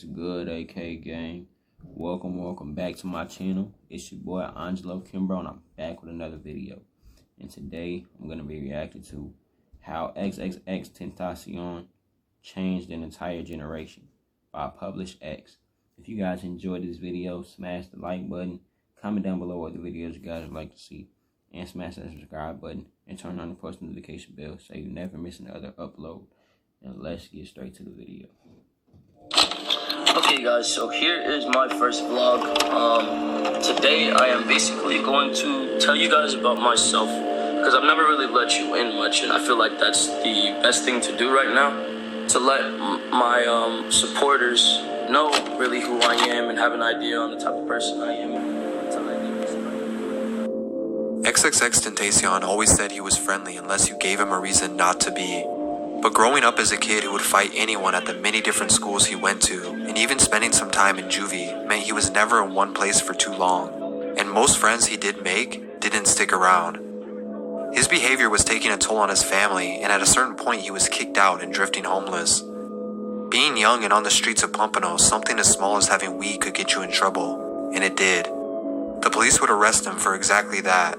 What's good, AK gang? Welcome back to my channel. It's your boy Angelo Kimbro, and I'm back with another video. And today I'm gonna be reacting to how XXXTENTACION changed an entire generation by Publish X. If you guys enjoyed this video, smash the like button, comment down below what the videos you guys would like to see, and smash that subscribe button and turn on the post notification bell so you never miss another upload. And let's get straight to the video. Okay guys, so here is my first vlog. Today I am basically going to tell you guys about myself, because I've never really let you in much, and I feel like that's the best thing to do right now, to let my supporters know really who I am and have an idea on the type of person I am. XXXTENTACION always said he was friendly unless you gave him a reason not to be. But growing up as a kid who would fight anyone at the many different schools he went to, and even spending some time in juvie, meant he was never in one place for too long. And most friends he did make didn't stick around. His behavior was taking a toll on his family, and at a certain point he was kicked out and drifting homeless. Being young and on the streets of Pompano, something as small as having weed could get you in trouble, and it did. The police would arrest him for exactly that.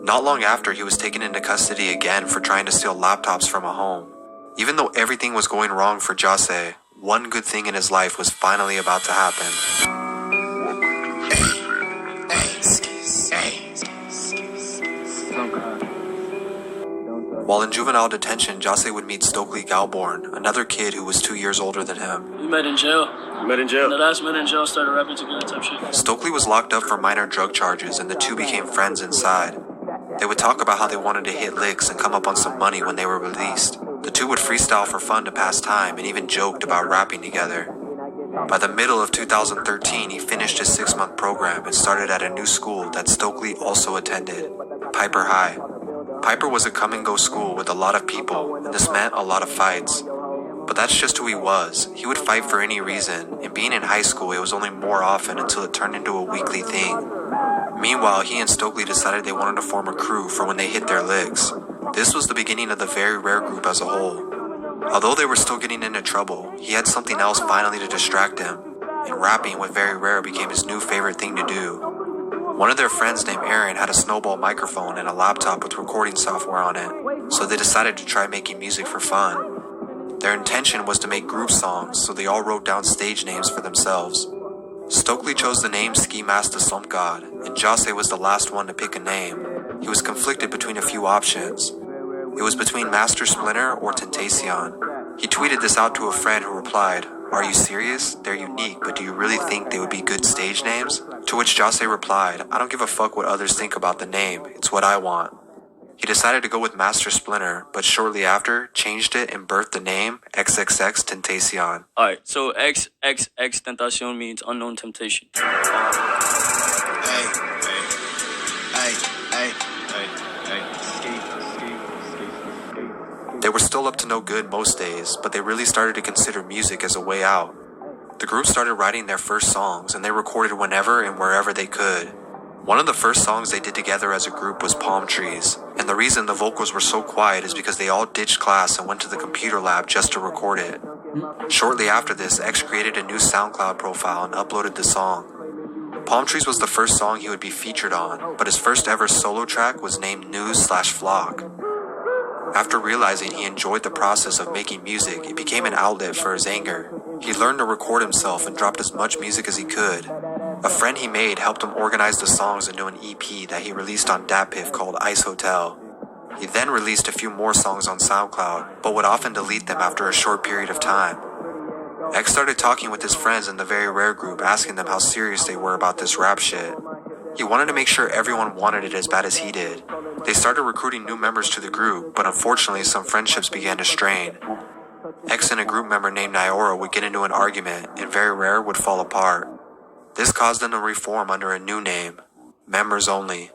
Not long after, he was taken into custody again for trying to steal laptops from a home. Even though everything was going wrong for Jase, one good thing in his life was finally about to happen. While in juvenile detention, Jase would meet Stokely Galborn, another kid who was 2 years older than him. We met in jail. Met in jail? The last met in jail, started rapping together type shit. Stokely was locked up for minor drug charges, and the two became friends inside. They would talk about how they wanted to hit licks and come up on some money when they were released. The two would freestyle for fun to pass time and even joked about rapping together. By the middle of 2013, he finished his 6-month program and started at a new school that Stokely also attended, Piper High. Piper was a come-and-go school with a lot of people, and this meant a lot of fights. But that's just who he was. He would fight for any reason, and being in high school, it was only more often until it turned into a weekly thing. Meanwhile, he and Stokely decided they wanted to form a crew for when they hit their licks. This was the beginning of the Very Rare group as a whole. Although they were still getting into trouble, he had something else finally to distract him, and rapping with Very Rare became his new favorite thing to do. One of their friends named Aaron had a snowball microphone and a laptop with recording software on it, so they decided to try making music for fun. Their intention was to make group songs, so they all wrote down stage names for themselves. Stokely chose the name Ski Master Slump God, and Jase was the last one to pick a name. He was conflicted between a few options. It was between Master Splinter or Tentacion. He tweeted this out to a friend who replied, "Are you serious? They're unique, but do you really think they would be good stage names?" To which Jase replied, "I don't give a fuck what others think about the name, it's what I want." He decided to go with Master Splinter, but shortly after, changed it and birthed the name XXXTENTACION. Alright, so XXXTENTACION means unknown temptation. They were still up to no good most days, but they really started to consider music as a way out. The group started writing their first songs, and they recorded whenever and wherever they could. One of the first songs they did together as a group was Palm Trees, and the reason the vocals were so quiet is because they all ditched class and went to the computer lab just to record it. Shortly after this, X created a new SoundCloud profile and uploaded the song. Palm Trees was the first song he would be featured on, but his first ever solo track was named News/Flock. After realizing he enjoyed the process of making music, it became an outlet for his anger. He learned to record himself and dropped as much music as he could. A friend he made helped him organize the songs into an EP that he released on DatPiff called Ice Hotel. He then released a few more songs on SoundCloud, but would often delete them after a short period of time. X started talking with his friends in the Very Rare group, asking them how serious they were about this rap shit. He wanted to make sure everyone wanted it as bad as he did. They started recruiting new members to the group, but unfortunately some friendships began to strain. X and a group member named Nyora would get into an argument, and Very Rare would fall apart. This caused them to reform under a new name, Members Only.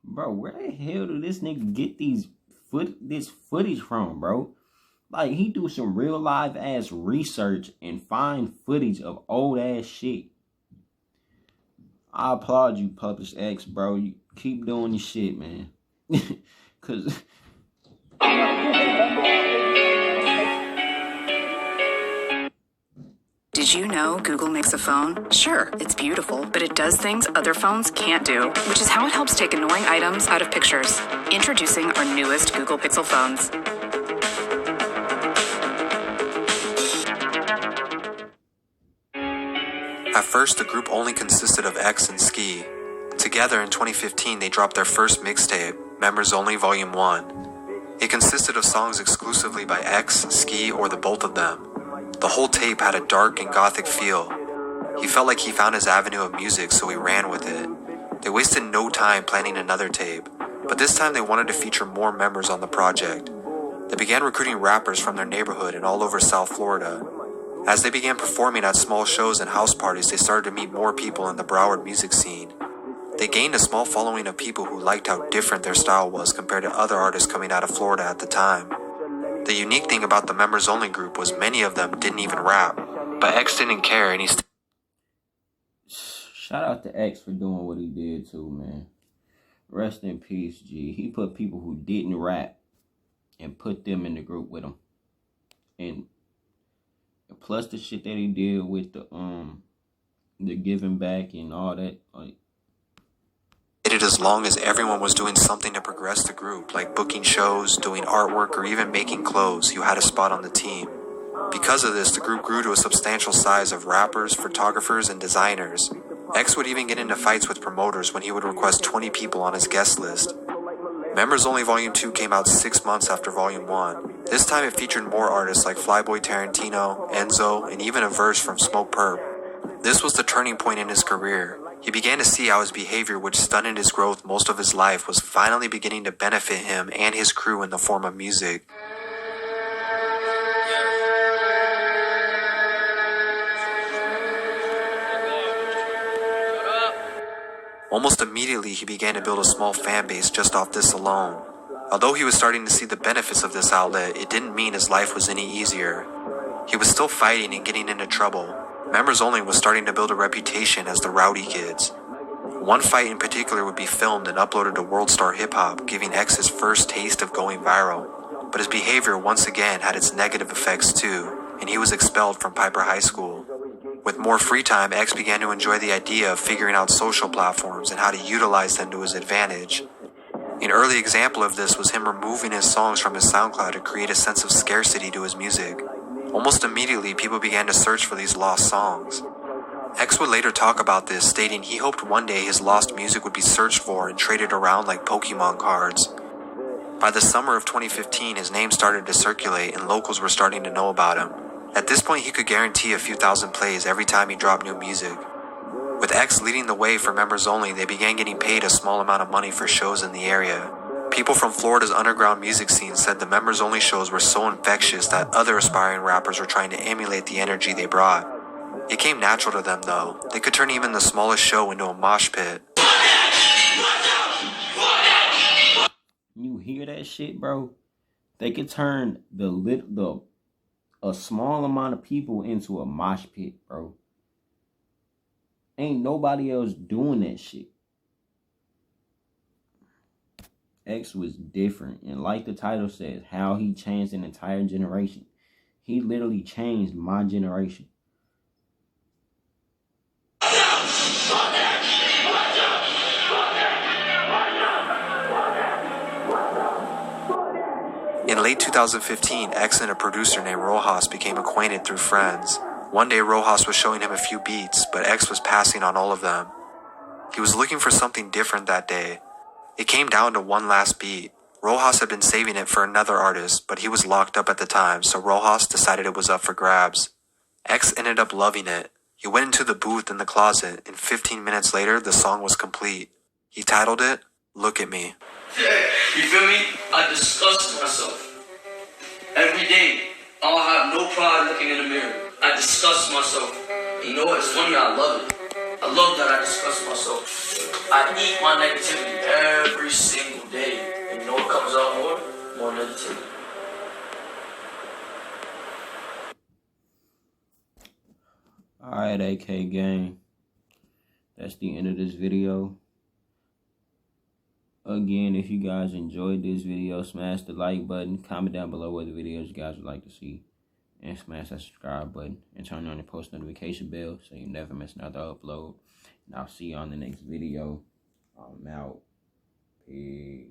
Bro, where the hell did this nigga get this footage from, bro? Like, he do some real live ass research and find footage of old ass shit. I applaud you, Publish X, bro. You keep doing your shit, man. Cause Did you know Google makes a phone? Sure, it's beautiful, but it does things other phones can't do, which is how it helps take annoying items out of pictures. Introducing our newest Google Pixel phones. At first, the group only consisted of X and Ski. Together in 2015, they dropped their first mixtape, Members Only Volume 1. It consisted of songs exclusively by X, Ski, or the both of them. The whole tape had a dark and gothic feel. He felt like he found his avenue of music, so he ran with it. They wasted no time planning another tape, but this time they wanted to feature more members on the project. They began recruiting rappers from their neighborhood and all over South Florida. As they began performing at small shows and house parties, they started to meet more people in the Broward music scene. They gained a small following of people who liked how different their style was compared to other artists coming out of Florida at the time. The unique thing about the members only group was many of them didn't even rap, but X didn't care and he shout out to X for doing what he did too, man. Rest in peace, G. He put people who didn't rap and put them in the group with him. And plus the shit that he did with the giving back and all that, like, it as long as everyone was doing something to progress the group, like booking shows, doing artwork, or even making clothes, you had a spot on the team. Because of this, the group grew to a substantial size of rappers, photographers, and designers. X would even get into fights with promoters when he would request 20 people on his guest list. Members Only Volume 2 came out 6 months after Volume 1. This time it featured more artists like Flyboy Tarantino, Enzo, and even a verse from Smoke Perp. This was the turning point in his career. He began to see how his behavior, which stunted his growth most of his life, was finally beginning to benefit him and his crew in the form of music. Almost immediately, he began to build a small fan base just off this alone. Although he was starting to see the benefits of this outlet, it didn't mean his life was any easier. He was still fighting and getting into trouble. Members Only was starting to build a reputation as the Rowdy Kids. One fight in particular would be filmed and uploaded to World Star Hip Hop, giving X his first taste of going viral. But his behavior once again had its negative effects too, and he was expelled from Piper High School. With more free time, X began to enjoy the idea of figuring out social platforms and how to utilize them to his advantage. An early example of this was him removing his songs from his SoundCloud to create a sense of scarcity to his music. Almost immediately, people began to search for these lost songs. X would later talk about this, stating he hoped one day his lost music would be searched for and traded around like Pokemon cards. By the summer of 2015, his name started to circulate and locals were starting to know about him. At this point, he could guarantee a few thousand plays every time he dropped new music. With X leading the way for members only, they began getting paid a small amount of money for shows in the area. People from Florida's underground music scene said the members only shows were so infectious that other aspiring rappers were trying to emulate the energy they brought. It came natural to them though. They could turn even the smallest show into a mosh pit. you hear that shit, bro? They could turn a small amount of people into a mosh pit, bro. Ain't nobody else doing that shit. X was different, and like the title says, how he changed an entire generation. He literally changed my generation. In late 2015, X and a producer named Rojas became acquainted through friends. One day Rojas was showing him a few beats, but X was passing on all of them. He was looking for something different that day. It came down to one last beat. Rojas had been saving it for another artist, but he was locked up at the time, so Rojas decided it was up for grabs. X ended up loving it. He went into the booth in the closet, and 15 minutes later, the song was complete. He titled it, Look at Me. You feel me? I disgust myself. Every day, I'll have no pride looking in the mirror. I disgust myself. You know what? It's funny, I love it. I love that I disgust myself. I eat my negativity every single day. And you know what comes out more? More negativity. Alright, AK gang. that's the end of this video. Again, if you guys enjoyed this video, smash the like button, comment down below what the videos you guys would like to see, and smash that subscribe button and turn on your post notification bell so you never miss another upload. And I'll see you on the next video. I'm out. Peace.